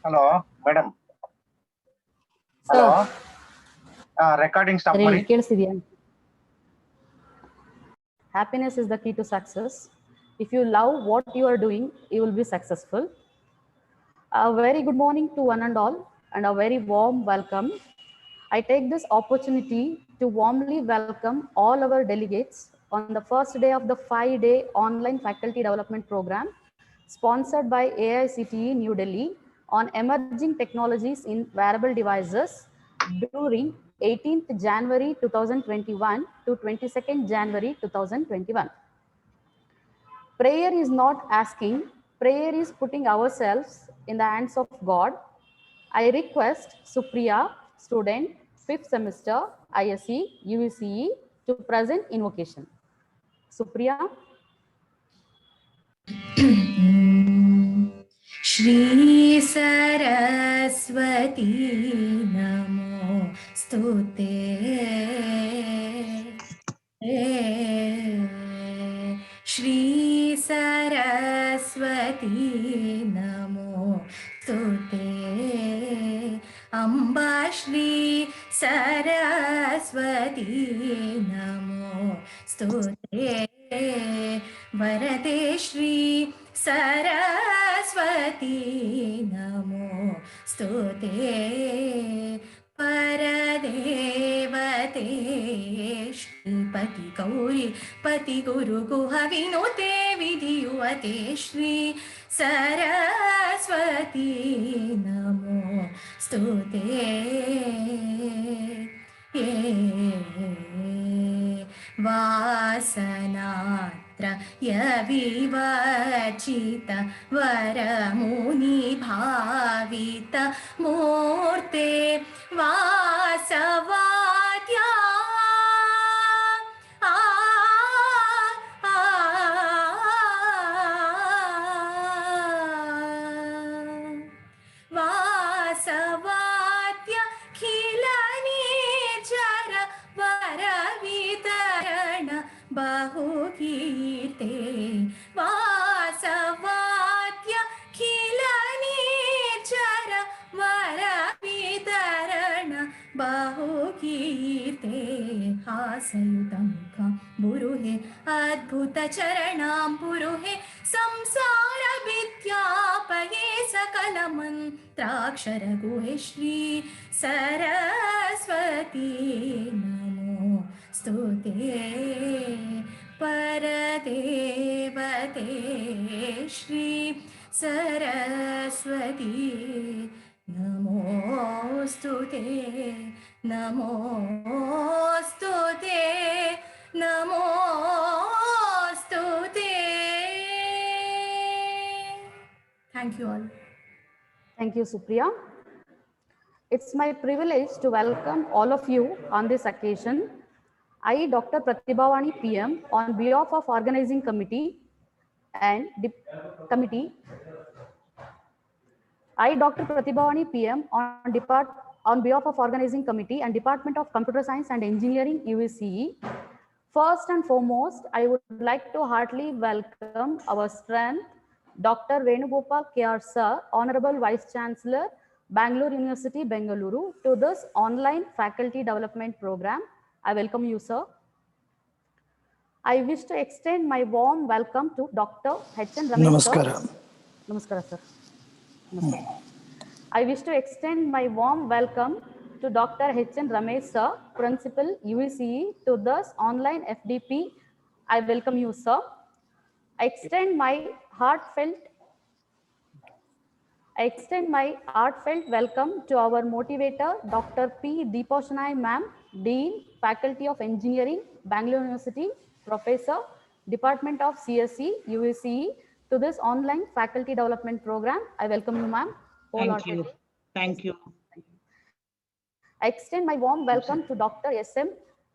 Hello, madam. Sir. Hello. Recording stop ಮಾಡಿ. Happiness is the key to success. If you love what you are doing, you will be successful. A very good morning to one and all, and a very warm welcome. I take this opportunity to warmly welcome all our delegates on the first day of the 5-day online faculty development program sponsored by AICTE New Delhi on emerging technologies in wearable devices during 18th January 2021 to 22nd January 2021. Prayer is not asking, prayer is putting ourselves in the hands of God. I request Supriya, student, 5th semester, ISE, UECE, to present invocation. Supriya. Shri Saraswati Namo Stute Shri Saraswati Namo Stute Amba Shri Saraswati Namo Stute Varade Shri Saraswati Namo Stute Paradevate Shri Gauri Pati Guru Guha Vinote Vidiyuvate Shri Saraswati Namo Stute Vasanatra Yavivachita Varamuni Bhavita Murte Vasavadya Vasavadya Khilani Jara Varavitarana Bahukirte Vasavadya Khilani Jara Varavitarana Bahukirte Hasayutamka Buruhe Adbhuta Charanam Buruhe Samsara Vidyapaye Sakalaman Trakshara Guhe Shri Saraswati Namo Stute Paradevate Shri Saraswati Namo Stute Namo Stute Namo Stute. Thank you all. Thank you, Supriya. It's my privilege to welcome all of you on this occasion. I, Dr. Pratibhavani PM, on behalf of organizing committee and committee, I, Dr. Pratibhavani PM, on behalf of organizing committee and Department of Computer Science and Engineering, UECE. First and foremost, I would like to heartily welcome our strength, Dr. Venugopal KR Sir, Honorable Vice Chancellor, Bangalore University, Bengaluru, to this online faculty development program. I welcome you, sir. I wish to extend my warm welcome to Dr. H.N. Ramesh. Namaskara. Sir. Namaskara, sir. Namaskara. I wish to extend my warm welcome to Dr. H.N. Ramesh, sir, Principal, UECE, to this online FDP. I welcome you, sir. I extend my heartfelt welcome to our motivator, Dr. P. Deeposhanai ma'am, Dean, Faculty of Engineering, Bangalore University, Professor, Department of CSE, UECE, to this online faculty development program. I welcome you, ma'am. Thank you. Thank you. I extend my warm welcome to Dr. S.M.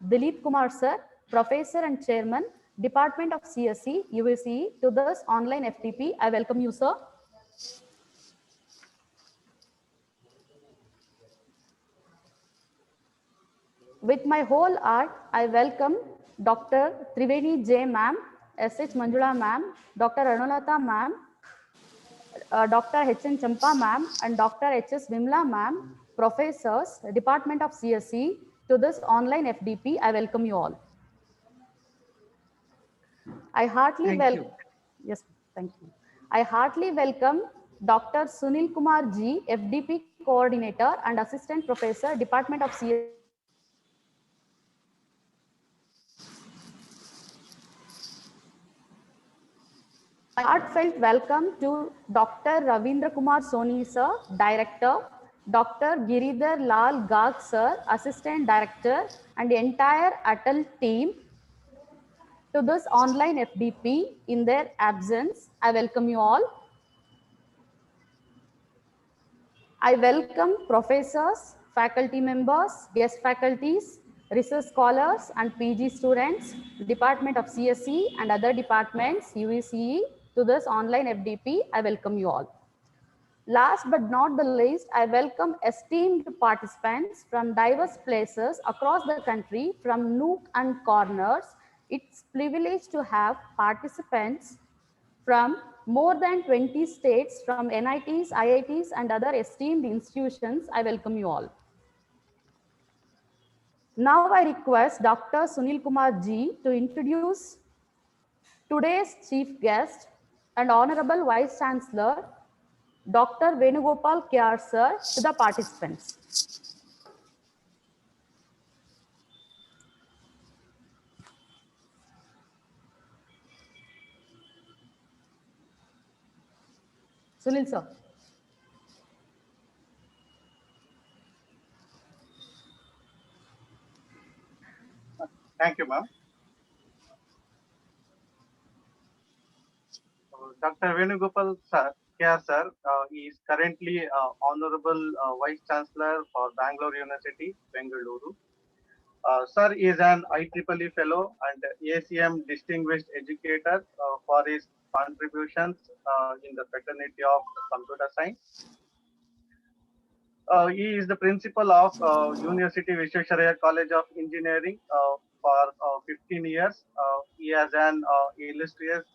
Dilip Kumar sir, Professor and Chairman, Department of CSE, UECE, to this online FTP. I welcome you, sir. With my whole heart, I welcome Dr. Triveni J. ma'am, S.H. Manjula ma'am, Dr. Anulata ma'am, Dr. H.N. Champa ma'am and Dr. H.S. Vimla ma'am, professors, Department of CSE, to this online FDP. I welcome you all. I heartily Thank welcome. you. Yes, thank you. I heartily welcome Dr. Sunil Kumar G, FDP Coordinator and Assistant Professor, Department of CSE. Heartfelt welcome to Dr. Ravindra Kumar Soni sir, Director, Dr. Giridhar Lal Garg sir, Assistant Director, and the entire ATAL team to this online FDP in their absence. I welcome you all. I welcome professors, faculty members, guest faculties, research scholars and PG students, Department of CSE and other departments, UECE, to this online FDP. I welcome you all. Last but not the least, I welcome esteemed participants from diverse places across the country, from nook and corners. It's privilege to have participants from more than 20 states, from NITs, IITs, and other esteemed institutions. I welcome you all. Now I request Dr. Sunil Kumar Ji to introduce today's chief guest and Honorable Vice Chancellor, Dr. Venugopal Kyar sir, to the participants. Sunil sir. Thank you, ma'am. Dr. Venugopal sir, K.R. sir is currently Honorable Vice Chancellor for Bangalore University, Bengaluru. Sir is an IEEE Fellow and ACM Distinguished Educator for his contributions in the fraternity of computer science. He is the principal of University Visvesvaraya College of Engineering for 15 years. He has an illustrious,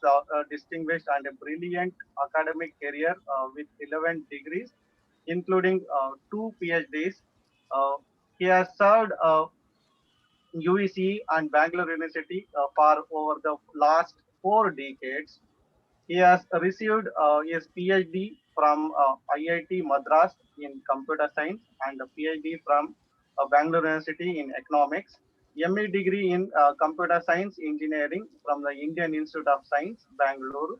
distinguished, and a brilliant academic career with 11 degrees, including 2 PhDs. He has served UEC and Bangalore University for over the last 4 decades. He has received his PhD from IIT Madras in computer science and a PhD from Bangalore University in economics, ME degree in computer science engineering from the Indian Institute of Science, Bangalore,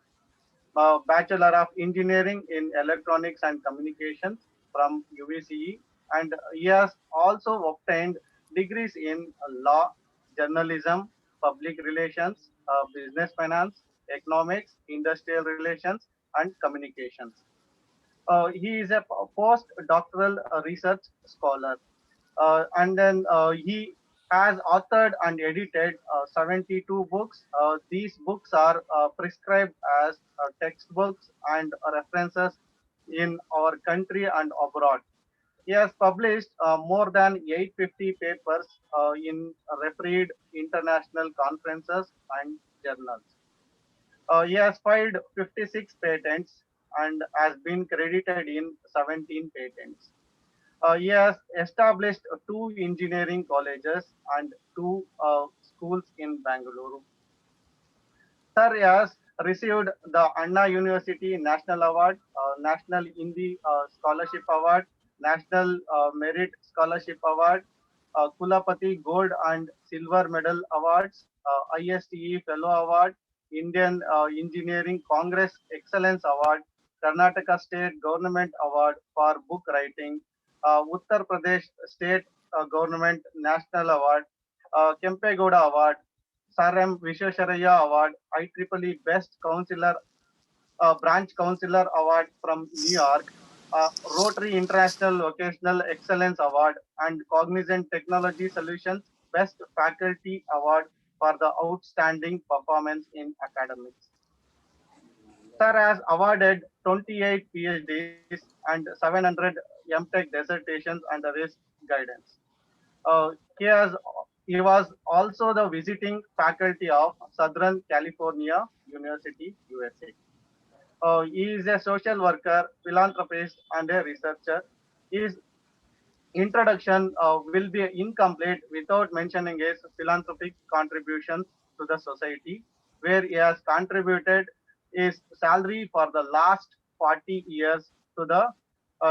Bachelor of Engineering in Electronics and Communications from UVCE, and he has also obtained degrees in law, journalism, public relations, business finance, economics, industrial relations, and communications. He is a postdoctoral research scholar. And then he has authored and edited 72 books. These books are prescribed as textbooks and references in our country and abroad. He has published more than 850 papers in refereed international conferences and journals. He has filed 56 patents and has been credited in 17 patents. He has established 2 engineering colleges and 2 schools in Bangalore. Sir has received the Anna University National Award, National Hindi Scholarship Award, National Merit Scholarship Award, Kulapati Gold and Silver Medal Awards, ISTE Fellow Award, Indian Engineering Congress Excellence Award, Karnataka State Government Award for Book Writing, Uttar Pradesh State Government National Award, Kempe Gowda Award, Sir M. Visvesvaraya Award, IEEE Best Counselor, Branch Counselor Award from New York, Rotary International Vocational Excellence Award, and Cognizant Technology Solutions Best Faculty Award for the outstanding performance in academics. Sir has awarded 28 PhDs and 700 MTech dissertations under his guidance. Uh, he, has, he was also the visiting faculty of Southern California University, USA. He is a social worker, philanthropist, and a researcher. His introduction will be incomplete without mentioning his philanthropic contributions to the society, where he has contributed his salary for the last 40 years to the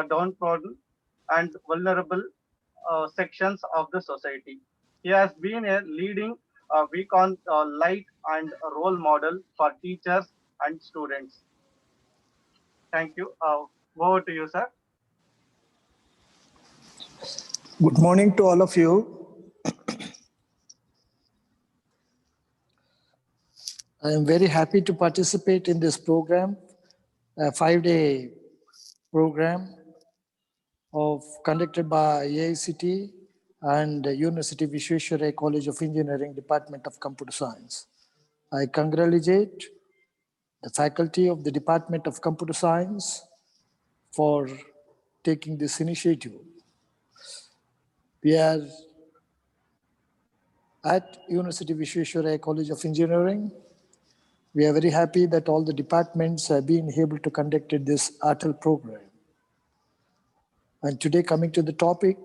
downtrodden and vulnerable sections of the society. He has been a leading beacon, light, and a role model for teachers and students. Thank you. Over to you, sir. Good morning to all of you. I am very happy to participate in this program, a 5-day program conducted by AICT and University Visvesvaraya College of Engineering, Department of Computer Science. I congratulate the faculty of the Department of Computer Science for taking this initiative. We are at University Visvesvaraya College of Engineering. We are very happy that all the departments have been able to conduct this ATAL program. And today, coming to the topic,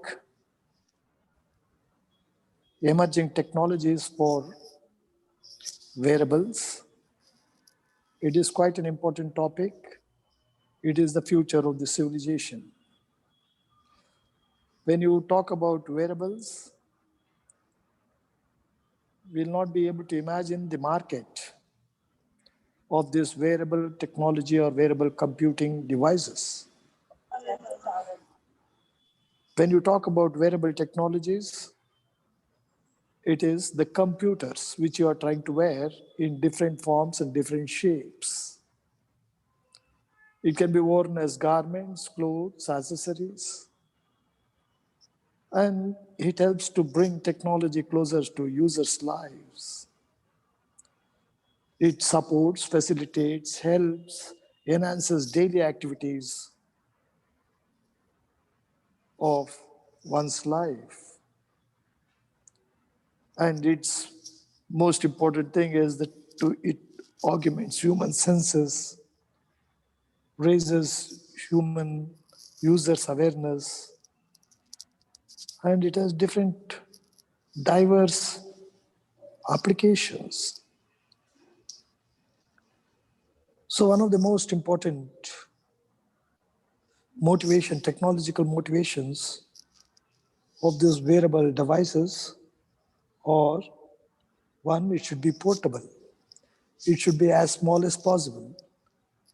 emerging technologies for wearables. It is quite an important topic. It is the future of the civilization. When you talk about wearables, we'll not be able to imagine the market of this wearable technology or wearable computing devices. When you talk about wearable technologies, it is the computers which you are trying to wear in different forms and different shapes. It can be worn as garments, clothes, accessories. And it helps to bring technology closer to users' lives. It supports, facilitates, helps, enhances daily activities of one's life. And its most important thing is that it augments human senses, raises human users' awareness, and it has different diverse applications. So one of the most important technological motivations of these wearable devices are, one, it should be portable. It should be as small as possible,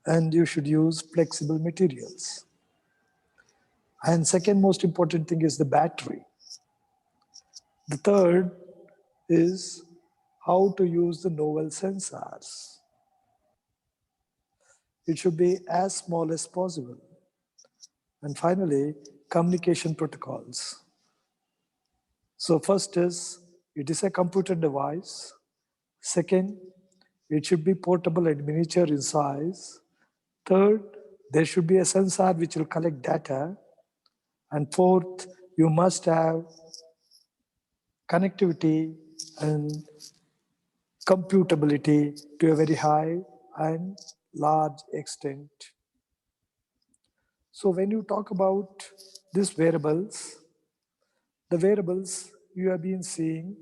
and you should use flexible materials. And second most important thing is the battery. The third is how to use the novel sensors. It should be as small as possible. And finally, communication protocols. So first is, it is a computer device. Second, it should be portable and miniature in size. Third, there should be a sensor which will collect data. And fourth, you must have connectivity and computability to a very high and large extent. So when you talk about these wearables, the wearables you have been seeing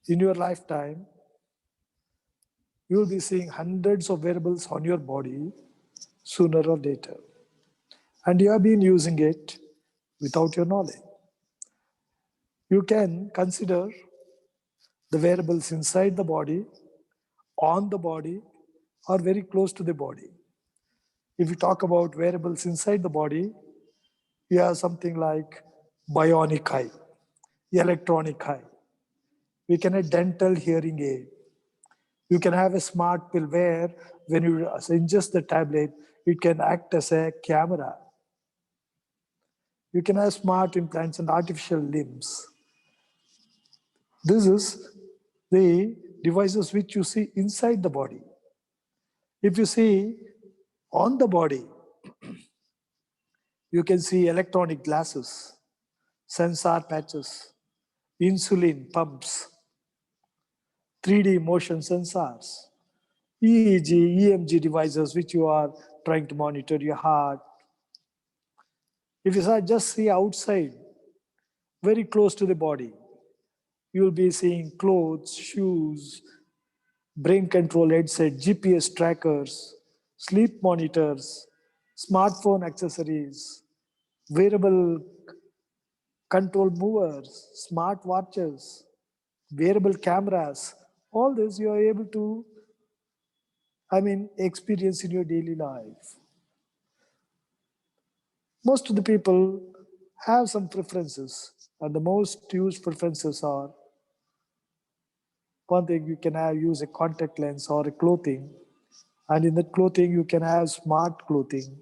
in your lifetime, you will be seeing hundreds of wearables on your body sooner or later. And you have been using it without your knowledge. You can consider the wearables inside the body, on the body, or very close to the body. If you talk about wearables inside the body, you have something like bionic eye, electronic eye. We can have dental hearing aid. You can have a smart pill where when you ingest the tablet, it can act as a camera. You can have smart implants and artificial limbs. This is the devices which you see inside the body. If you see on the body, you can see electronic glasses, sensor patches, insulin pumps, 3D motion sensors, EEG, EMG devices, which you are trying to monitor your heart. If you just see outside, very close to the body, you'll be seeing clothes, shoes, brain control headset, GPS trackers, sleep monitors, smartphone accessories, wearable control movers, smart watches, wearable cameras. All this you are able to, experience in your daily life. Most of the people have some preferences, and the most used preferences are one thing you can use a contact lens or a clothing, and in that clothing you can have smart clothing,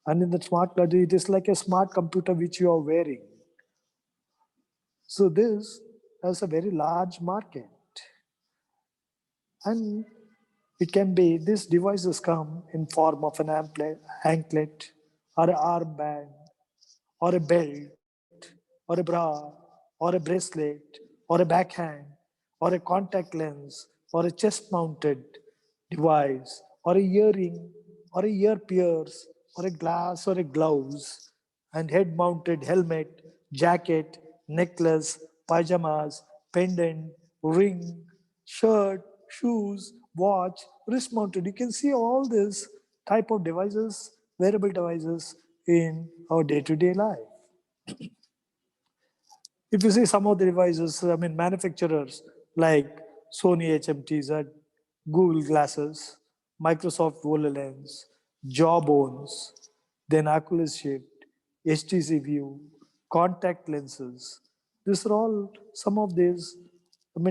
and in that smart clothing it is like a smart computer which you are wearing. So this has a very large market, and it can be these devices come in form of an anklet or an armband or a belt or a bra or a bracelet or a backhand or a contact lens or a chest mounted device or a earring or a ear pierce or a glass or a gloves and head mounted helmet, jacket, necklace, pajamas, pendant, ring, shirt, shoes, watch, wrist mounted. You can see all this type of devices, wearable devices in our day-to-day life. If you see some of the devices, manufacturers like Sony HMTZ, Google Glasses, Microsoft HoloLens, Jawbones, then Oculus Shift, HTC View, contact lenses. These are all some of these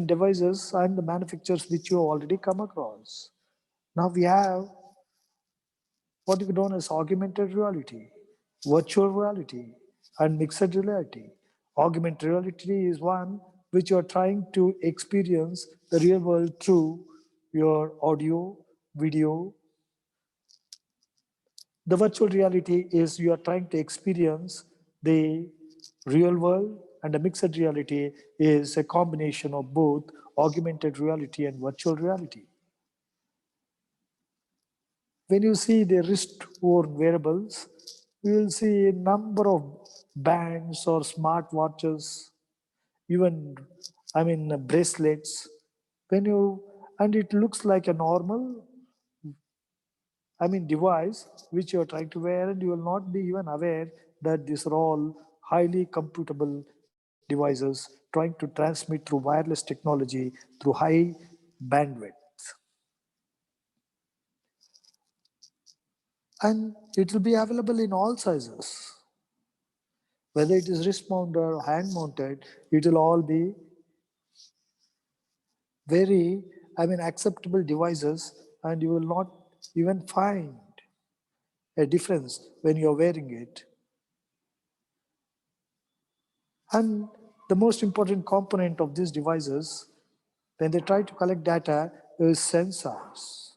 devices and the manufacturers which you already come across. Now we have what we known as augmented reality, virtual reality, and mixed reality. Augmented reality is one which you are trying to experience the real world through your audio, video. The virtual reality is you are trying to experience the real world, and the mixed reality is a combination of both augmented reality and virtual reality. When you see the wrist-worn wearables, you will see a number of bands or smart watches, even, bracelets. And it looks like a normal, device which you're trying to wear, and you will not be even aware that these are all highly computable devices trying to transmit through wireless technology through high bandwidth. And it will be available in all sizes. Whether it is wrist mounted or hand mounted, it will all be very, acceptable devices, and you will not even find a difference when you're wearing it. And the most important component of these devices, when they try to collect data, is sensors.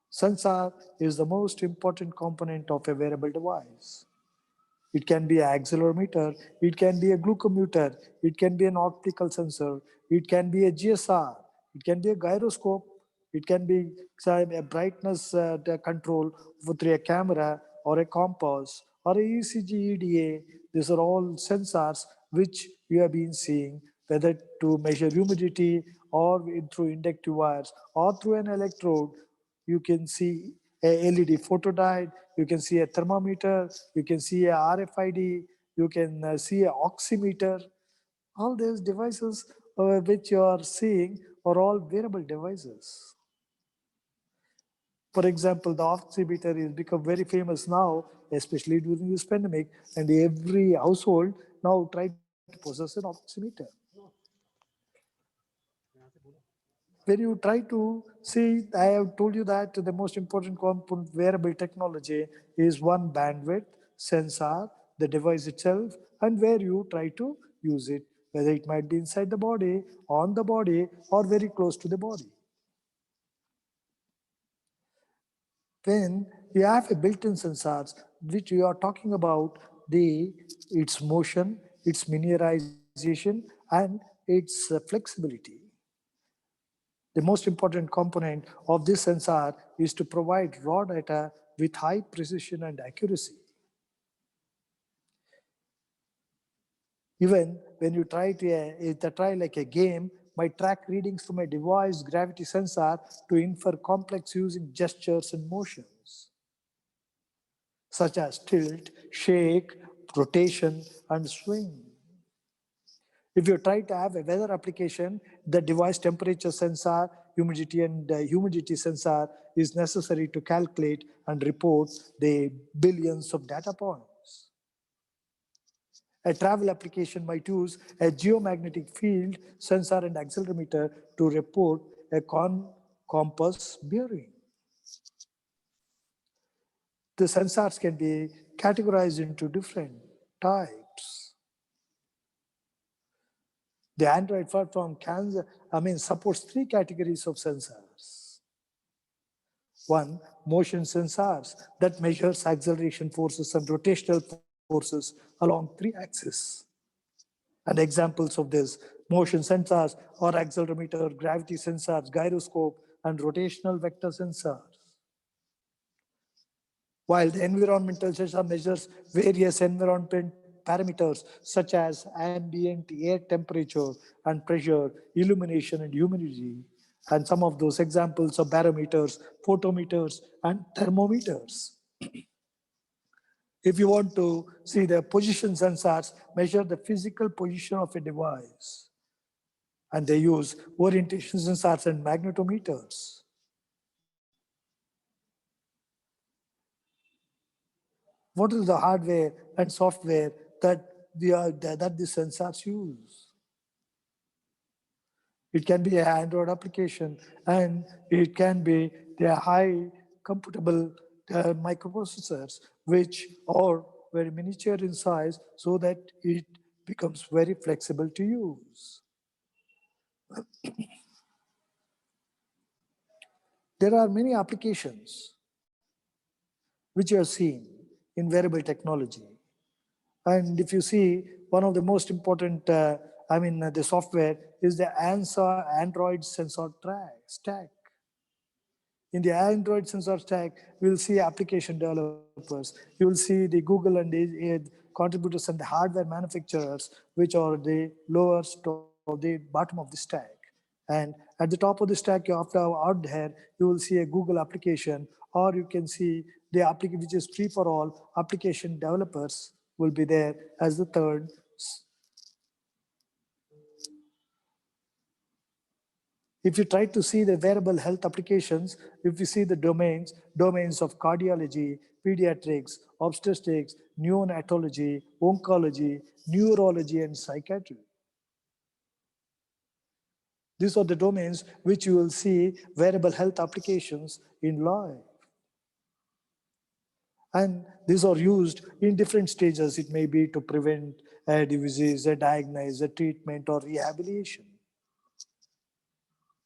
Sensor is the most important component of a wearable device. It can be an accelerometer, it can be a glucometer, it can be an optical sensor, it can be a GSR, it can be a gyroscope, it can be a brightness control through a camera or a compass or a ECG EDA. These are all sensors which you have been seeing, whether to measure humidity or through inductive wires or through an electrode. You can see a LED photodiode, you can see a thermometer, you can see a RFID, you can see a oximeter. All these devices which you are seeing are all wearable devices. For example, the oximeter has become very famous now, especially during this pandemic, and every household now try to possess an oximeter. When you try to see, I have told you that the most important component wearable technology is one bandwidth, sensor, the device itself, and where you try to use it, whether it might be inside the body, on the body, or very close to the body. When you have a built-in sensors, which you are talking about its motion, its miniaturization, and its flexibility. The most important component of this sensor is to provide raw data with high precision and accuracy. Even when you try like a game, might track readings from a device gravity sensor to infer complex using gestures and motions, such as tilt, shake, rotation, and swing. If you try to have a weather application, the device temperature sensor, humidity and humidity sensor is necessary to calculate and report the billions of data points. A travel application might use a geomagnetic field sensor and accelerometer to report a compass bearing. The sensors can be categorized into different types. The Android platform supports 3 categories of sensors. One, motion sensors that measures acceleration forces and rotational forces along 3 axes. And examples of this, motion sensors or accelerometer, gravity sensors, gyroscope, and rotational vector sensors. While the environmental sensor measures various environment parameters such as ambient air temperature and pressure, illumination and humidity. And some of those examples are barometers, photometers, and thermometers. If you want to see the position sensors, measure the physical position of a device. And they use orientation sensors and magnetometers. What is the hardware and software that the sensors use? It can be an Android application, and it can be the high computable microprocessors, which are very miniature in size so that it becomes very flexible to use. There are many applications which you have seen in wearable technology. And if you see, one of the most important, the software is the ANSA Android Sensor Stack. In the Android Sensor Stack, we'll see application developers. You will see the Google and the contributors and the hardware manufacturers, which are the lowest or the bottom of the stack. And at the top of the stack, after out there, you will see a Google application, or you can see the application which is free for all. Application developers will be there as the third. If you try to see the wearable health applications, if you see the domains of cardiology, pediatrics, obstetrics, neonatology, oncology, neurology, and psychiatry. These are the domains which you will see wearable health applications in life. And these are used in different stages. It may be to prevent a disease, a diagnosis, a treatment, or rehabilitation.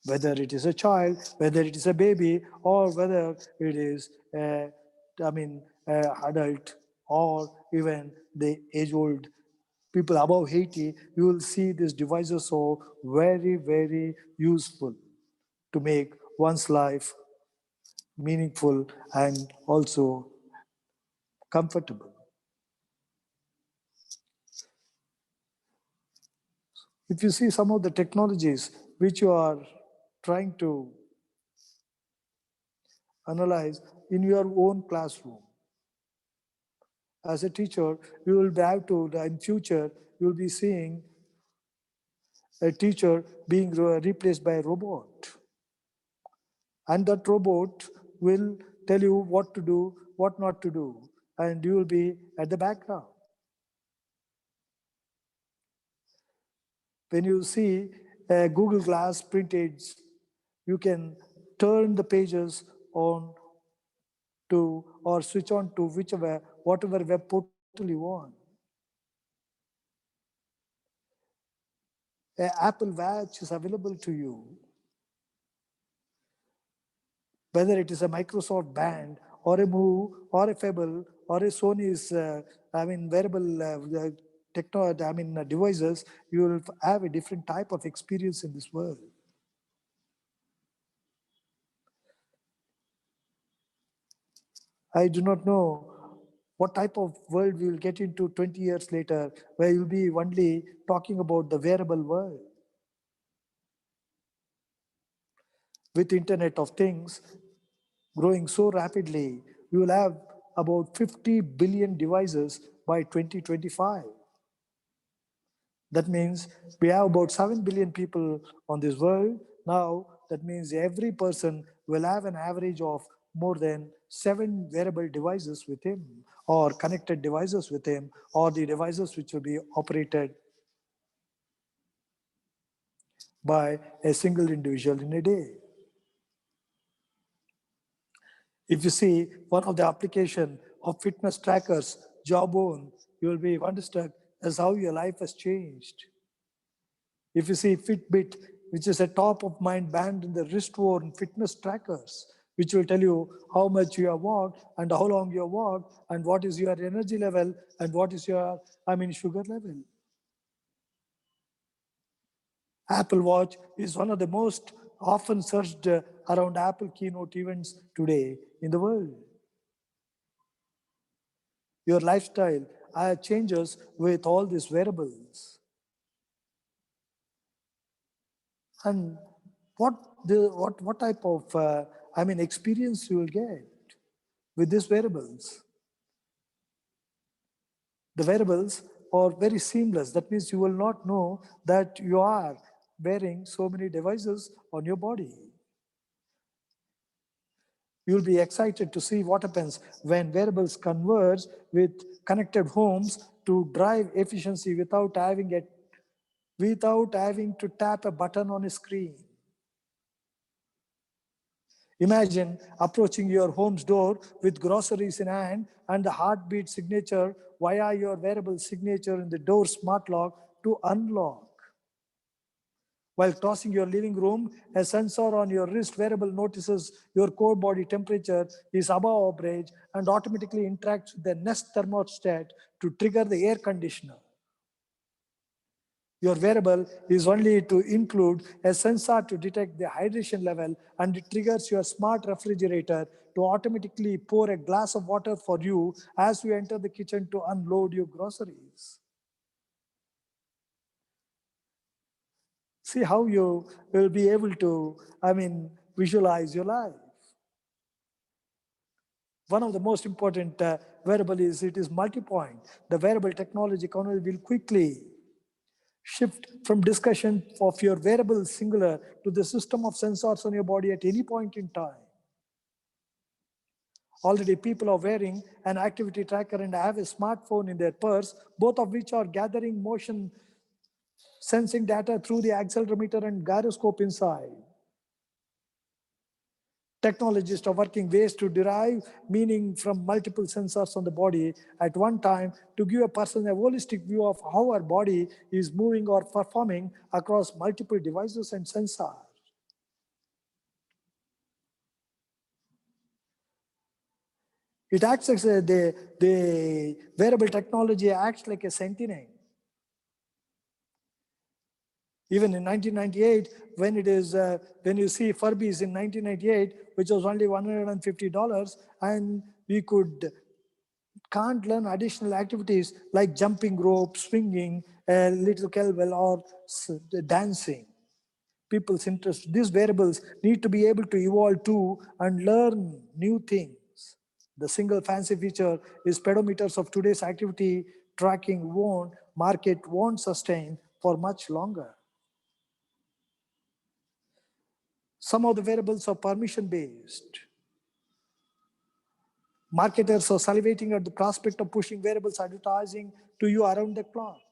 Whether it is a child, whether it is a baby, or whether it is adult, or even the age-old people above 80, you will see these devices are very, very useful to make one's life meaningful and also comfortable. If you see some of the technologies which you are trying to analyze in your own classroom, as a teacher, you will have to, in future, you will be seeing a teacher being replaced by a robot. And that robot will tell you what to do, what not to do, and you will be at the background. When you see a Google Glass printed, you can turn the pages on to or switch on to whatever web portal you want. An Apple Watch is available to you. Whether it is a Microsoft Band or a Move or a Fable or a Sony's, wearable devices, you will have a different type of experience in this world. I do not know what type of world we will get into 20 years later, where you'll be only talking about the wearable world. With Internet of Things growing so rapidly, we will have about 50 billion devices by 2025. That means we have about 7 billion people on this world. Now, that means every person will have an average of more than 7 wearable devices with him, or connected devices with him, or the devices which will be operated by a single individual in a day. If you see one of the application of fitness trackers, Jawbone, you will be wonderstruck as how your life has changed. If you see Fitbit, which is a top of mind band in the wrist-worn fitness trackers, which will tell you how much you have walked and how long you have walked and what is your energy level and what is your, sugar level. Apple Watch is one of the most often searched around Apple keynote events today in the world. Your lifestyle changes with all these wearables. And what type of experience you will get with these wearables? The wearables are very seamless. That means you will not know that you are wearing so many devices on your body. You'll be excited to see what happens when wearables converge with connected homes to drive efficiency without having to tap a button on a screen. Imagine approaching your home's door with groceries in hand and the heartbeat signature via your wearable signature in the door smart lock to unlock. While crossing your living room, a sensor on your wrist wearable notices your core body temperature is above average and automatically interacts with the Nest thermostat to trigger the air conditioner. Your wearable is only to include a sensor to detect the hydration level, and it triggers your smart refrigerator to automatically pour a glass of water for you as you enter the kitchen to unload your groceries. See how you will be able to, visualize your life. One of the most important wearable is it is multi-point. The wearable technology will quickly shift from discussion of your wearable singular to the system of sensors on your body at any point in time. Already people are wearing an activity tracker and have a smartphone in their purse, both of which are gathering motion sensing data through the accelerometer and gyroscope inside. Technologists are working ways to derive meaning from multiple sensors on the body at one time to give a person a holistic view of how our body is moving or performing across multiple devices and sensors. It acts as the wearable technology acts like a sentinel. Even in 1998, when you see Furbies in 1998, which was only $150, and we can't learn additional activities like jumping rope, swinging, a little kettlebell, or dancing. People's interest. These wearables need to be able to evolve too and learn new things. The single fancy feature is speedometers of today's activity tracking won't sustain for much longer. Some of the wearables are permission-based. Marketers are salivating at the prospect of pushing wearables advertising to you around the clock.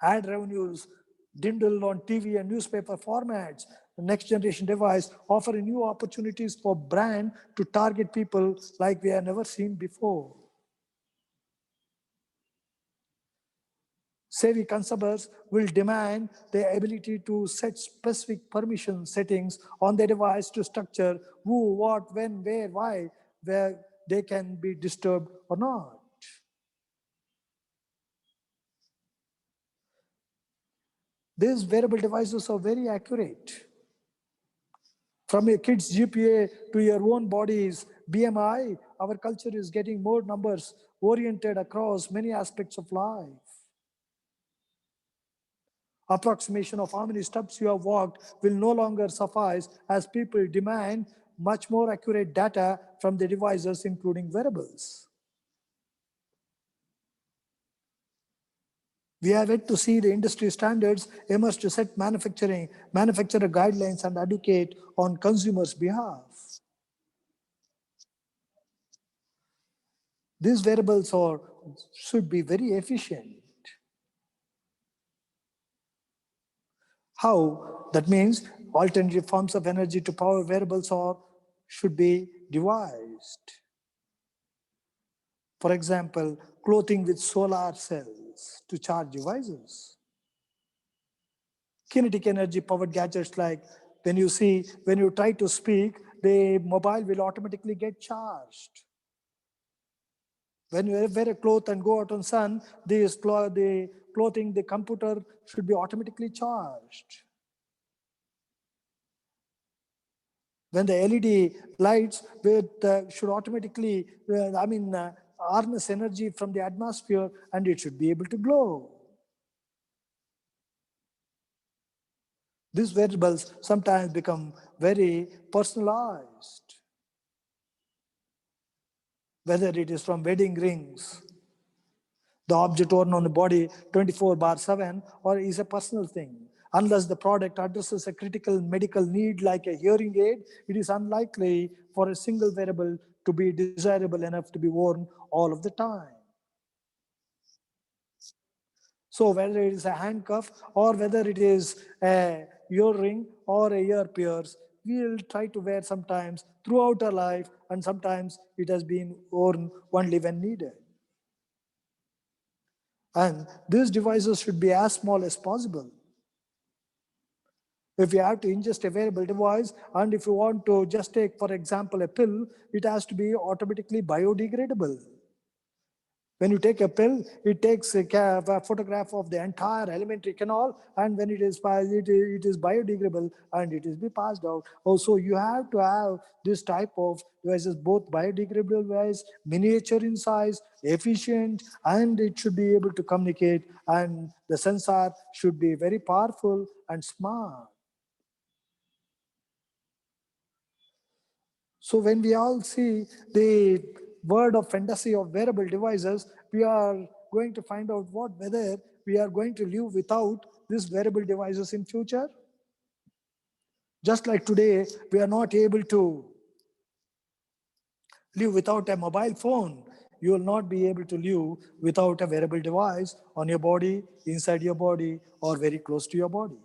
Ad revenues dwindle on TV and newspaper formats. The next generation device offering new opportunities for brand to target people like we have never seen before. Savvy consumers will demand the ability to set specific permission settings on their device to structure who, what, when, where, why, where they can be disturbed or not. These wearable devices are very accurate. From your kid's GPA to your own body's BMI, our culture is getting more numbers oriented across many aspects of life. Approximation of how many steps you have walked will no longer suffice as people demand much more accurate data from the devices, including wearables. We have yet to see the industry standards emerge to set manufacturer guidelines and educate on consumers' behalf. These wearables should be very efficient. How? That means alternative forms of energy to power wearables should be devised. For example, clothing with solar cells to charge devices. Kinetic energy powered gadgets like when you try to speak, the mobile will automatically get charged. When you wear a cloth and go out on sun, the clothing, the computer should be automatically charged. When the LED lights should automatically, harness energy from the atmosphere and it should be able to glow. These wearables sometimes become very personalized. Whether it is from wedding rings, the object worn on the body 24/7, or is a personal thing. Unless the product addresses a critical medical need like a hearing aid, it is unlikely for a single wearable to be desirable enough to be worn all of the time. So whether it is a handcuff or whether it is a earring or a ear pierce, we will try to wear sometimes throughout our life, and sometimes it has been worn only when needed. And these devices should be as small as possible. If you have to ingest a wearable device, and if you want to just take, for example, a pill, it has to be automatically biodegradable. When you take a pill, it takes a photograph of the entire alimentary canal, and when it is biodegradable and it is be passed out. Also, you have to have this type of devices, both biodegradable device, miniature in size, efficient, and it should be able to communicate, and the sensor should be very powerful and smart. So when we all see the word of fantasy of wearable devices, we are going to find out whether we are going to live without these wearable devices in future. Just like today, we are not able to live without a mobile phone. You will not be able to live without a wearable device on your body, inside your body, or very close to your body.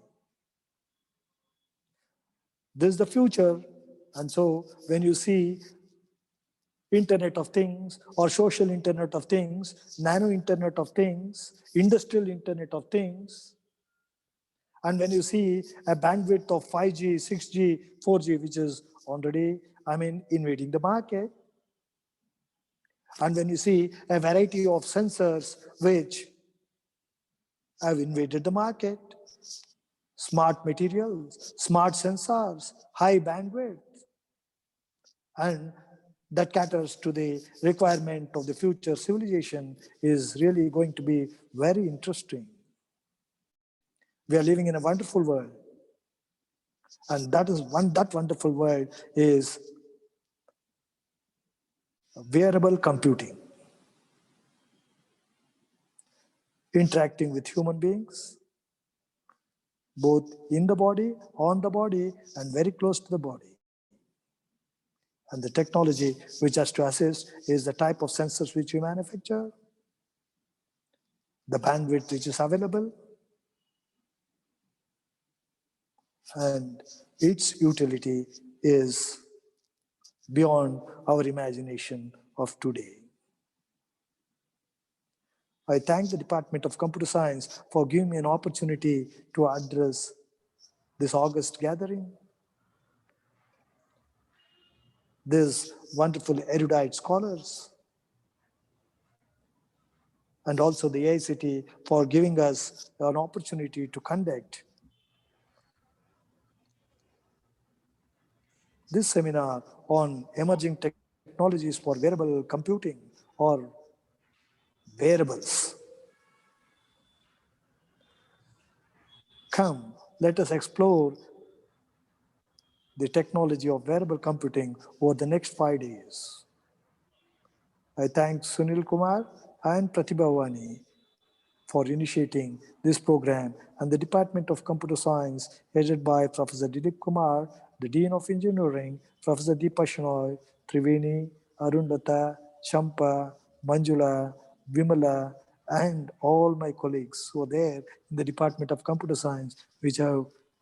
This is the future. And so when you see Internet of Things or social Internet of Things, nano Internet of Things, industrial Internet of Things, and when you see a bandwidth of 5G, 6G, 4G, which is already, invading the market, and when you see a variety of sensors which have invaded the market, smart materials, smart sensors, high bandwidth, and that caters to the requirement of the future civilization is really going to be very interesting. We are living in a wonderful world. And that wonderful world is wearable computing. Interacting with human beings, both in the body, on the body, and very close to the body. And the technology which has to assist is the type of sensors which we manufacture, the bandwidth which is available, and its utility is beyond our imagination of today. I thank the Department of Computer Science for giving me an opportunity to address this August gathering. These wonderful erudite scholars, and also the AICTE for giving us an opportunity to conduct this seminar on emerging technologies technologies for wearable computing or wearables. Come, let us explore the technology of wearable computing over the next 5 days. I thank Sunil Kumar and Pratibha Vani for initiating this program and the Department of Computer Science headed by Professor Dilip Kumar, the Dean of Engineering, Professor Deepa Shenoy, Triveni, Arundhata, Champa, Manjula, Vimala, and all my colleagues who are there in the Department of Computer Science,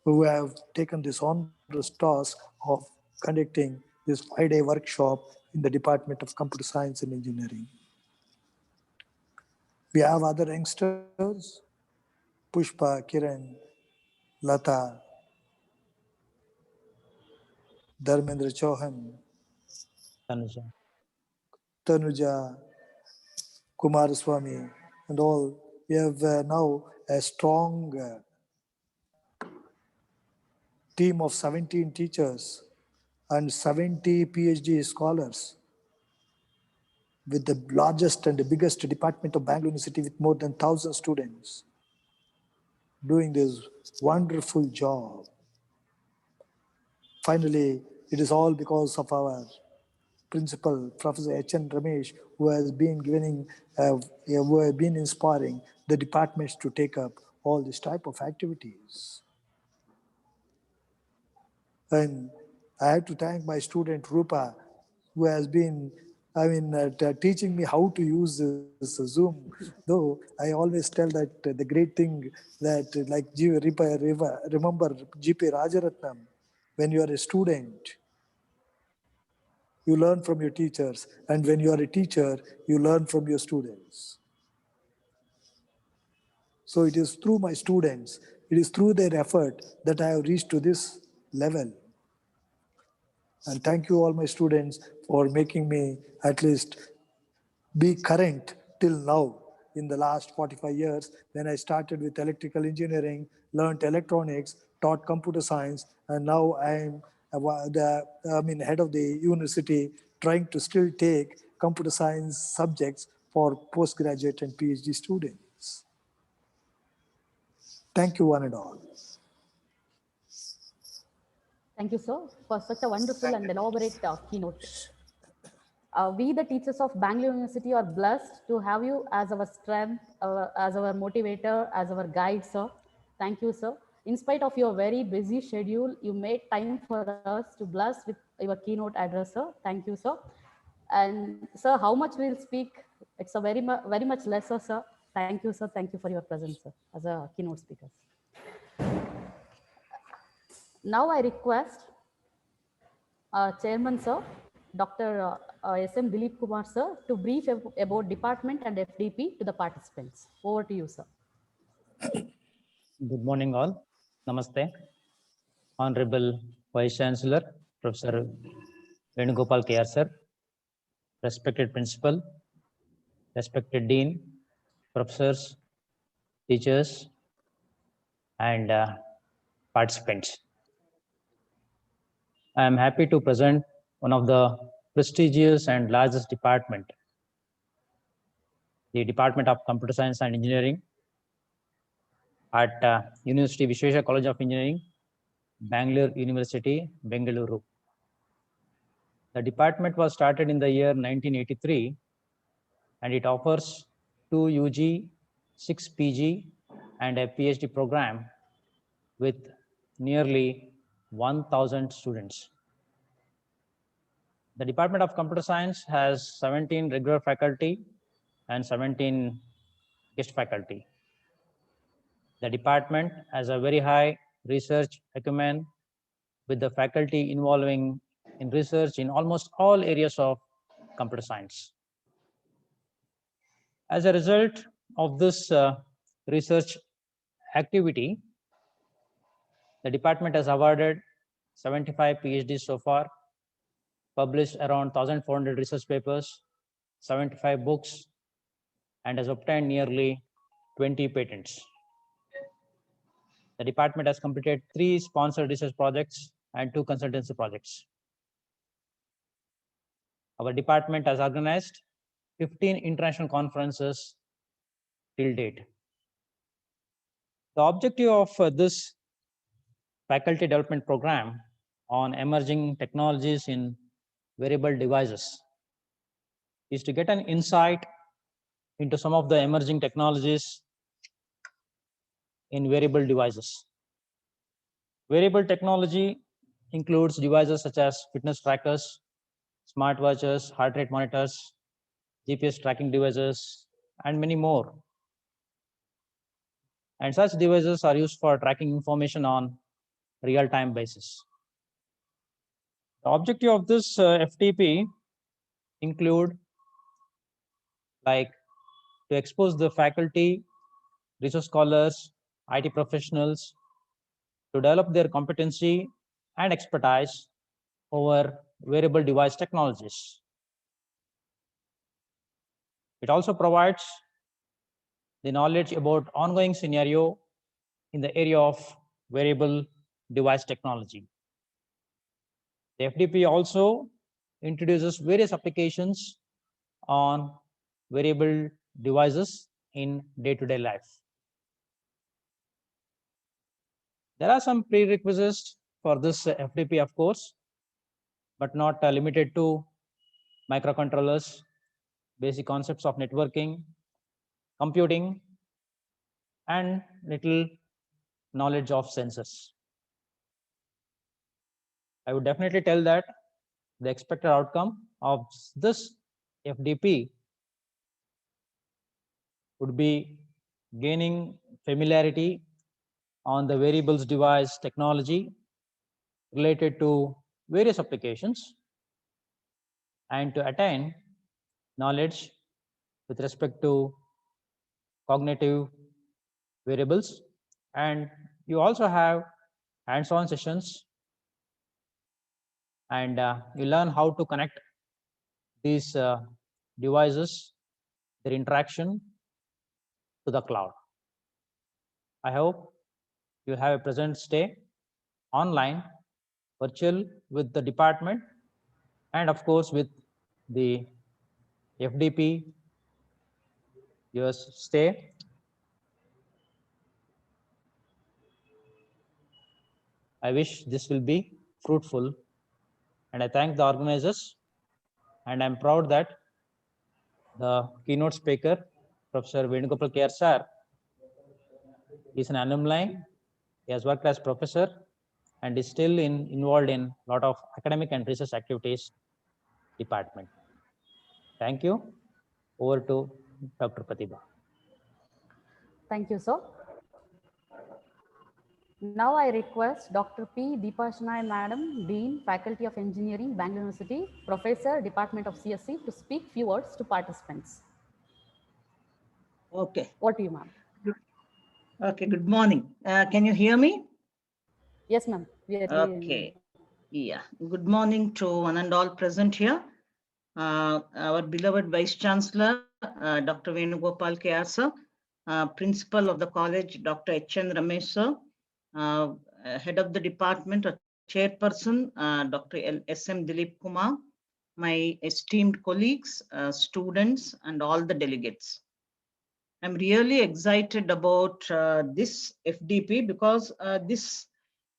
who have taken this onerous task of conducting this 5-day workshop in the Department of Computer Science and Engineering. We have other youngsters, Pushpa, Kiran, Lata, Dharmendra Chauhan, Tanuja. Tanuja, Kumaraswamy, and all. We have now a strong team of 17 teachers and 70 PhD scholars with the largest and the biggest department of Bangalore University with more than 1,000 students doing this wonderful job. Finally, it is all because of our principal, Professor H.N. Ramesh, who has been inspiring the departments to take up all this type of activities. And I have to thank my student Rupa, who has been, teaching me how to use this Zoom. Though I always tell that the great thing that, remember G.P. Rajaratnam, when you are a student, you learn from your teachers, and when you are a teacher, you learn from your students. So it is through my students, it is through their effort that I have reached to this level. And thank you all my students for making me at least be current till now. In the last 45 years, when I started with electrical engineering, learned electronics, taught computer science, and now I am head of the university trying to still take computer science subjects for postgraduate and PhD students. Thank you one and all. Thank you, sir, for such a wonderful and elaborate keynote. We, the teachers of Bangalore University, are blessed to have you as our strength, as our motivator, as our guide, sir. Thank you, sir. In spite of your very busy schedule, you made time for us to bless with your keynote address, sir. Thank you, sir. And sir, how much we'll speak? It's a very much lesser, sir. Thank you, sir. Thank you for your presence, sir, as a keynote speaker. Now I request Chairman, sir, Dr. S.M. Dilip Kumar, sir, to brief about department and FDP to the participants. Over to you, sir. Good morning, all. Namaste. Honorable Vice Chancellor, Professor Venugopal K.R. sir, respected Principal, respected Dean, professors, teachers, and participants. I am happy to present one of the prestigious and largest department, the Department of Computer Science and Engineering at University Visvesvaraya College of Engineering, Bangalore University, Bengaluru. The department was started in the year 1983, and it offers 2 UG, 6 PG, and a PhD program with nearly 1,000 students. The Department of Computer Science has 17 regular faculty and 17 guest faculty. The department has a very high research acumen with the faculty involving in research in almost all areas of computer science. As a result of this research activity, the department has awarded 75 PhDs so far, published around 1,400 research papers, 75 books, and has obtained nearly 20 patents. The department has completed 3 sponsored research projects and 2 consultancy projects. Our department has organized 15 international conferences till date. The objective of this faculty development program on emerging technologies in wearable devices is to get an insight into some of the emerging technologies in wearable devices. Wearable technology includes devices such as fitness trackers, smartwatches, heart rate monitors, GPS tracking devices, and many more. And such devices are used for tracking information on real-time basis. The objective of this FTP include like to expose the faculty, research scholars, IT professionals to develop their competency and expertise over wearable device technologies. It also provides the knowledge about ongoing scenario in the area of wearable device technology. The FDP also introduces various applications on wearable devices in day-to-day life. There are some prerequisites for this FDP, of course, but not limited to microcontrollers, basic concepts of networking, computing, and little knowledge of sensors. I would definitely tell that the expected outcome of this FDP would be gaining familiarity on the wearables device technology related to various applications and to attain knowledge with respect to cognitive variables. And you also have hands-on sessions and you learn how to connect these devices, their interaction to the cloud. I hope you have a pleasant stay online, virtual with the department, and of course with the FDP, your stay. I wish this will be fruitful, and I thank the organizers, and I'm proud that the keynote speaker, Professor Venugopal K.R. sir, is an alumni. He has worked as professor and is still involved in a lot of academic and research activities department. Thank you. Over to Dr. Pratibha. Thank you, sir. Now I request Dr. P. Deepashanai Madam, Dean, Faculty of Engineering, Bangalore University, Professor, Department of CSE, to speak few words to participants. Okay. What do you, ma'am? Okay, good morning. Can you hear me? Yes, ma'am. Okay. Yeah. Good morning to one and all present here. Our beloved Vice Chancellor, Dr. Venugopal K.R. sir, Principal of the college, Dr. H.N. Ramesh sir, Head of the Department, or Chairperson, Dr. S.M. Dilip Kumar, my esteemed colleagues, students, and all the delegates. I'm really excited about this FDP because this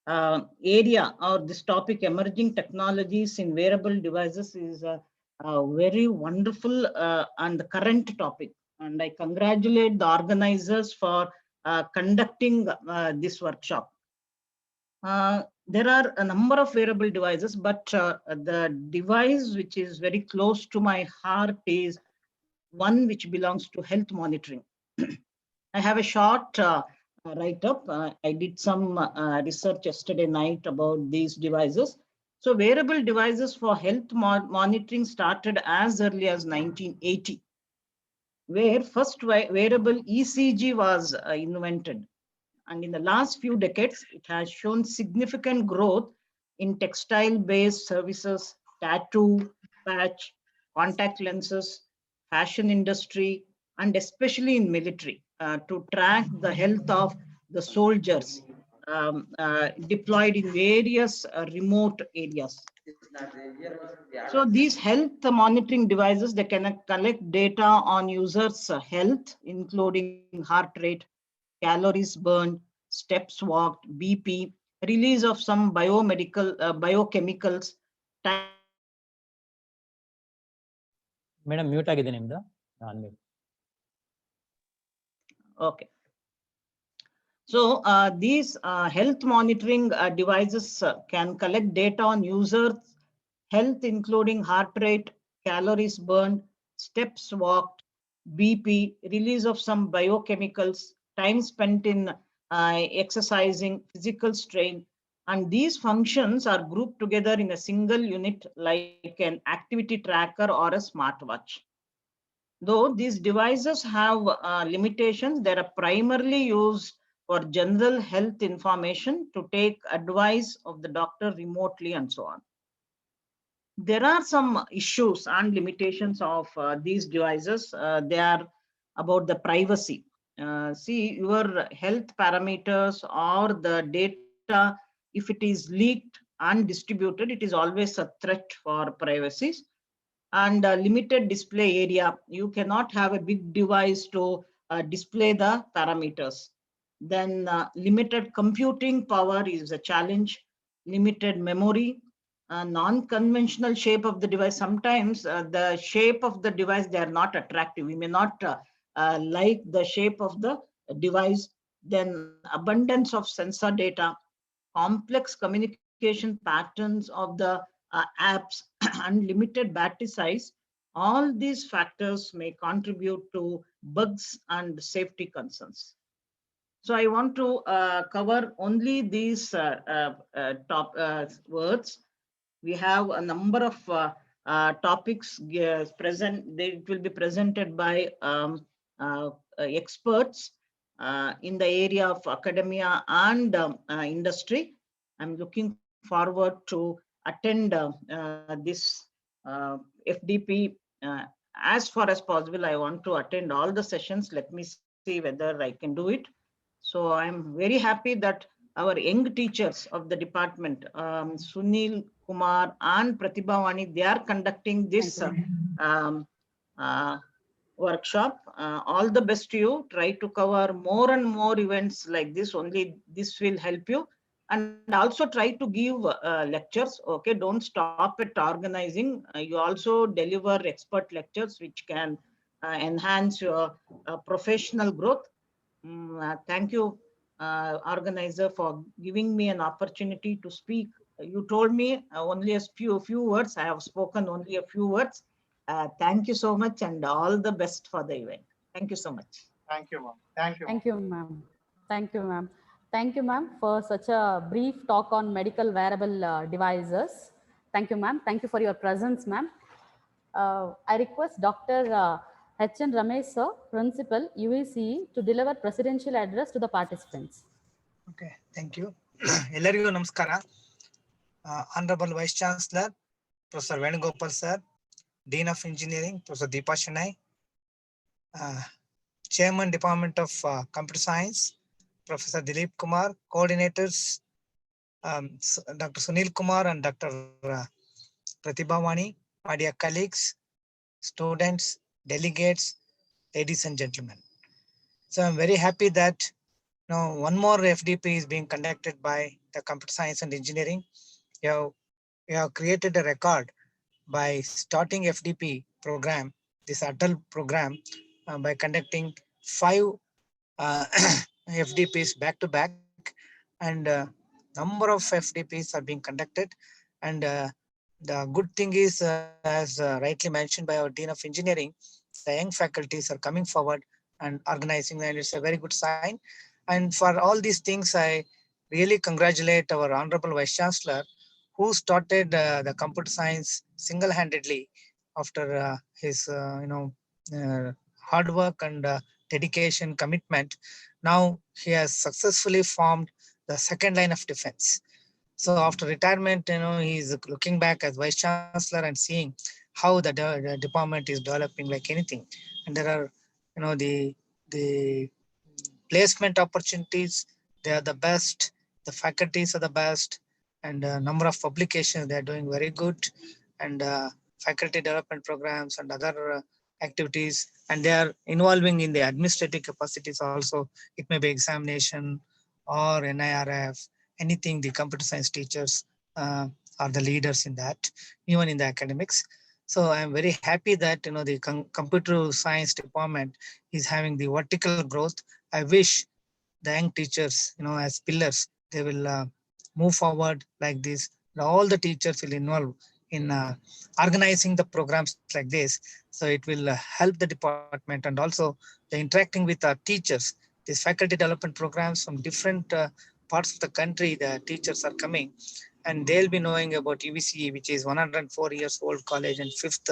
area or this topic, emerging technologies in wearable devices, is a very wonderful and current topic. And I congratulate the organizers for conducting this workshop. There are a number of wearable devices, but the device which is very close to my heart is one which belongs to health monitoring. I have a short write-up. I did some research yesterday night about these devices. So wearable devices for health monitoring started as early as 1980, where first wearable ECG was invented. And in the last few decades, it has shown significant growth in textile-based services, tattoo, patch, contact lenses, fashion industry, and especially in military to track the health of the soldiers deployed in various remote areas So these health monitoring devices, they can collect data on users' health, including heart rate, calories burned, steps walked, BP, release of some biochemicals, time madam mute ಆಗಿದೆ ನಿಮ್ದು. unmute. Okay. So these health monitoring devices can collect data on users' health, including heart rate, calories burned, steps walked, BP, release of some biochemicals, time spent in exercising, physical strain. And these functions are grouped together in a single unit like an activity tracker or a smartwatch. Though these devices have limitations, they are primarily used for general health information to take advice of the doctor remotely and so on. There are some issues and limitations of these devices. They are about the privacy. See, your health parameters or the data, if it is leaked and distributed, it is always a threat for privacy. And limited display area. You cannot have a big device to display the parameters. Then limited computing power is a challenge, limited memory, non-conventional shape of the device. Sometimes the shape of the device, they are not attractive. We may not like the shape of the device. Then abundance of sensor data, complex communication patterns of the apps, and limited battery size. All these factors may contribute to bugs and safety concerns. So I want to cover only these top words. We have a number of topics present. It will be presented by experts in the area of academia and industry. I'm looking forward to attend this FDP as far as possible. I want to attend all the sessions. Let me see whether I can do it. So I'm very happy that our young teachers of the department, Sunil Kumar and Pratibha Vani, they are conducting this workshop. All the best to you. Try to cover more and more events like this. Only this will help you. And also try to give lectures. Okay, don't stop at organizing. You also deliver expert lectures which can enhance your professional growth. Thank you, organizer, for giving me an opportunity to speak. You told me only a few words. I have spoken only a few words. Thank you so much, and all the best for the event. Thank you so much. Thank you, ma'am. Thank you. Thank you, ma'am. Thank you, ma'am. Thank you, ma'am, for such a brief talk on medical wearable devices. Thank you, ma'am. Thank you for your presence, ma'am. I request Dr. H.N. Ramesh, sir, Principal, UECE, to deliver presidential address to the participants. Okay, thank you. ಎಲ್ಲರಿಗೂ ನಮಸ್ಕಾರ. Honorable Vice Chancellor, Professor Venugopal sir, Dean of Engineering, Professor Deepa Shenoy, Chairman Department of Computer Science, Professor Dilip Kumar, coordinators, Dr. Sunil Kumar and Dr. Pratibha Vani, my dear colleagues, students, delegates, ladies and gentlemen. So I'm very happy that now one more FDP is being conducted by the Computer Science and Engineering. You have created a record by starting FDP program, this adult program, by conducting 5 FDPs back to back, and number of FDPs are being conducted. And the good thing is, as rightly mentioned by our Dean of Engineering, the young faculties are coming forward and organizing, and it's a very good sign. And for all these things, I really congratulate our Honorable Vice Chancellor, who started the computer science single-handedly after his hard work and dedication, commitment. Now he has successfully formed the second line of defense. So after retirement, he's looking back as Vice Chancellor and seeing how the department is developing like anything. And there are, the placement opportunities, they are the best. The faculties are the best. and number of publications. They are doing very good, and faculty development programs and other activities, and they are involving in the administrative capacities also. It may be examination or NIRF, anything. The computer science teachers are the leaders in that, even in the academics. So I'm very happy that the computer science department is having the vertical growth. I wish the young teachers, as pillars, they will move forward like this. All the teachers will involve in organizing the programs like this. So it will help the department, and also the interacting with our teachers. These faculty development programs from different parts of the country, the teachers are coming, and they'll be knowing about UVCE, which is 104 years old college and fifth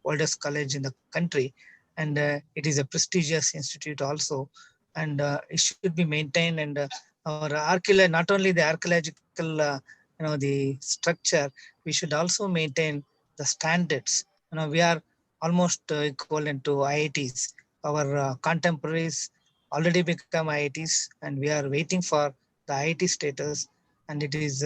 oldest college in the country. And it is a prestigious institute also, and it should be maintained. And our archaeology, not only the archaeological, the structure, we should also maintain the standards. We are almost equivalent to IITs. Our contemporaries already become IITs, and we are waiting for the IIT status. And it is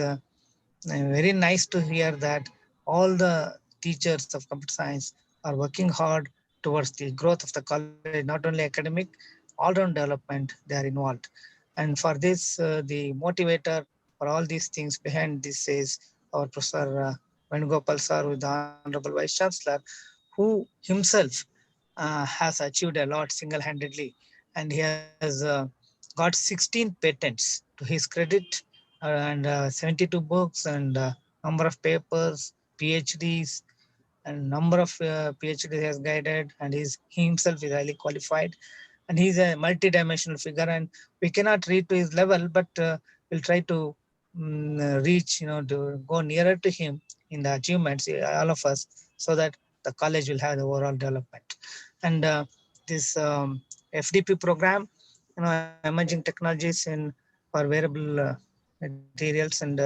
very nice to hear that all the teachers of computer science are working hard towards the growth of the college, not only academic, all-round development, they are involved. And for this, the motivator for all these things behind this is our Professor Venugopal sir, with the Honorable Vice Chancellor, who himself has achieved a lot single-handedly, and he has got 16 patents to his credit, and 72 books, and number of papers, PhDs, and number of PhDs he has guided, and he himself is highly qualified, and he's a multi-dimensional figure, and we cannot reach to his level, but we'll try to reach, to go nearer to him in the achievements, all of us, so that the college will have the overall development. And this FDP program, emerging technologies for wearable materials, and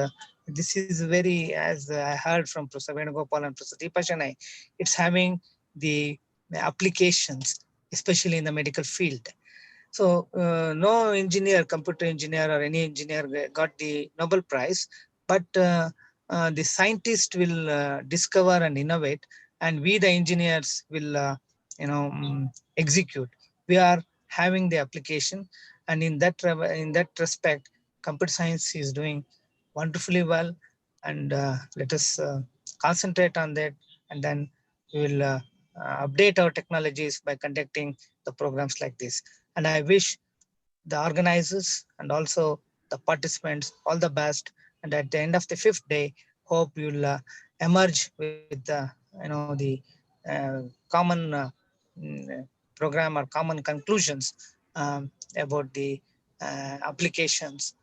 this is very, as I heard from Professor Venugopal and Professor Deepa Shenoy, it's having the applications, especially in the medical field. So no engineer, computer engineer or any engineer got the Nobel Prize, but the scientist will discover and innovate, and we the engineers will execute. We are having the application, and in that respect, computer science is doing wonderfully well, and let us concentrate on that, and then we will update our technologies by conducting the programs like this. And I wish the organizers and also the participants all the best. And at the end of the fifth day, hope you'll emerge with the common program or common conclusions about the applications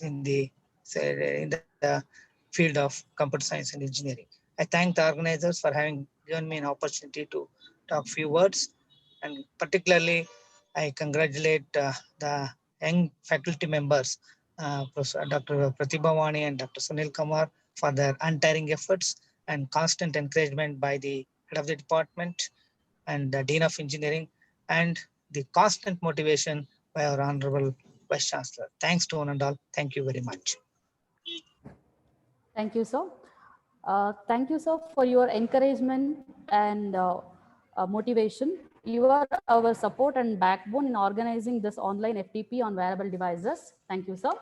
in the field of computer science and engineering. I thank the organizers for having given me an opportunity to talk few words, and particularly I congratulate the young faculty members, Professor Dr. Pratibha Vani and Dr. Sunil Kumar, for their untiring efforts and constant encouragement by the head of the department and the Dean of Engineering, and the constant motivation by our Honorable Vice Chancellor. Thanks to one and all. Thank you very much. Thank you, sir. Thank you, sir, for your encouragement and motivation. You are our support and backbone in organizing this online FTP on wearable devices. Thank you, sir.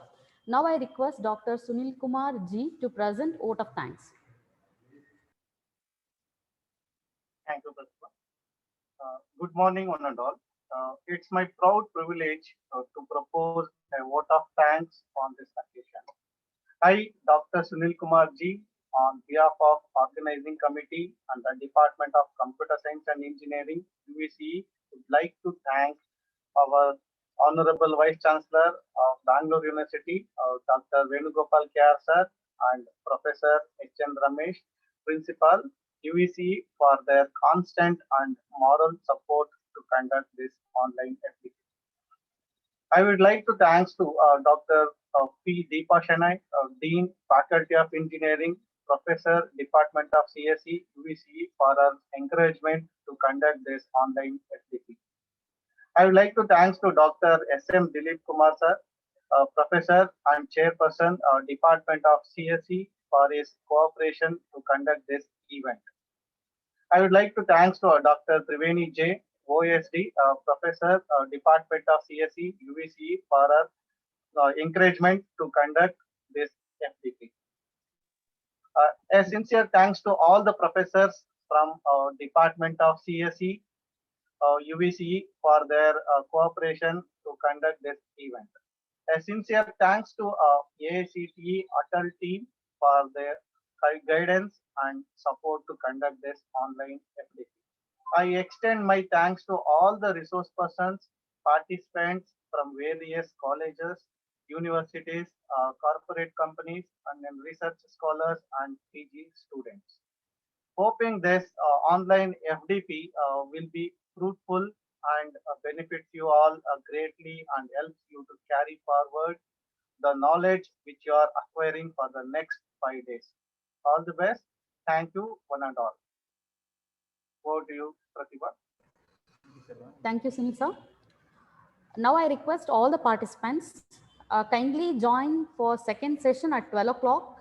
Now I request Dr. Sunil Kumar Ji to present vote of thanks. Thank you, Pratibha. Good morning, one and all. It's my proud privilege to propose a vote of thanks on this occasion. I, Dr. Sunil Kumar Ji, on behalf of Organizing Committee and the Department of Computer Science and Engineering, UVCE, would like to thank our Honorable Vice Chancellor of Bangalore University, Dr. Venugopal K.R. Sir, and Professor H.N. Ramesh, Principal, UVCE, for their constant and moral support to conduct this online FDP. I would like to thanks to Dr. P. Deepa Shenoy, Dean, Faculty of Engineering, Professor, Department of CSE, UVCE, for our encouragement to conduct this online FDP. I would like to thanks to Dr. S.M. Dilip Kumar sir, Professor and Chairperson, Department of CSE, for his cooperation to conduct this event. I would like to thanks to Dr. Triveni J, OSD, Professor, Department of CSE, UVCE, for her encouragement to conduct this FDP. A sincere thanks to all the professors from Department of CSE, UVCE for their cooperation to conduct this event. A sincere thanks to AICTE Atal team for their guidance and support to conduct this online FDP. I extend my thanks to all the resource persons, participants from various colleges, universities, corporate companies, and then research scholars and PG students. Hoping this online FDP will be fruitful and benefits you all greatly and helps you to carry forward the knowledge which you are acquiring for the next 5 days. All the best. Thank you, one and all. Over to you, Pratibha. Thank you, Sunil sir. Now I request all the participants kindly join for second session at 12 o'clock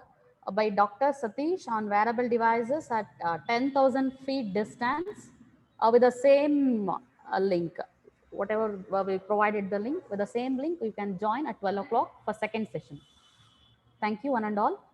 by Dr. Satish on wearable devices at 10,000 feet distance with the same link. Whatever we provided the link, with the same link, you can join at 12 o'clock for second session. Thank you, one and all.